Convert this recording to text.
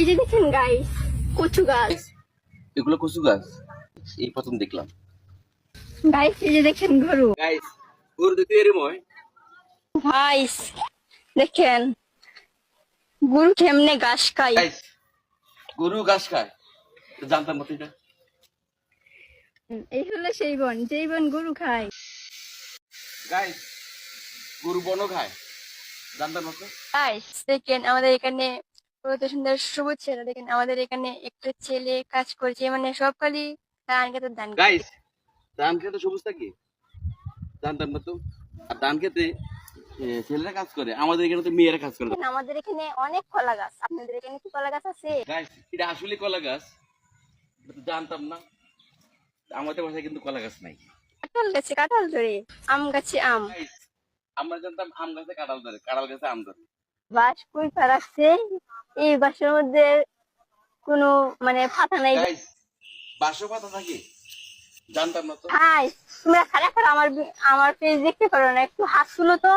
এই যে দেখেন গাইস, কচু গাছ। এগুলো কচু গাছ এই প্রথম দেখলাম। গাইস এই যে দেখেন গরু। গাইস গরু দেখতে এরম হয়। গাইস দেখেন গরু কেমনে ঘাস খায়। গাইস গরু ঘাস খায়, তো জানতাম না তো এটা। এই হলো সেই বন, যেই বন গরু খায়। গাইস গরু বনও খায়, জানতাম না তো। গাইস দেখেন আমাদের এখানে কত সুন্দর সবুজ ছেলে। দেখেন আমাদের এখানে একটা ছেলে কাজ করছে, মানে সব খালি ধান খেতে ধান খেতে। গাইস ধান খেতে সবুজ থাকে, জানতাম না তো। আর ধান খেতে ছেলেরা কাজ করে, আমাদের এখানে তো মেয়েরা কাজ করে। দেখেন, আমাদের এখানে অনেক কলা গাছ। আপনাদের এখানে কি কলা গাছ আছে? গাইস এটা আসলে কলা গাছ, এটা তো জানতাম না। আমাদের বাসায় কিন্তু কলা গাছ নাই। কাঁঠাল গাছে কাঁঠাল ধরে, আম গাছে আম। গাইস আমরা জানতাম আম গাছে কাঁঠাল ধরে, কাঁঠাল গাছে আম ধরে। বাঁশ কুইপা রাখছে, এই বাঁশের মধ্যে কোনো মানে ফাঁকা নাই। গাইস বাসও পাতা থাকে, জানতাম না তো। হাই, তোমরা খারাপ আমার আমার পেজ দেখতে পারো না, একটু হাত শুনো তো।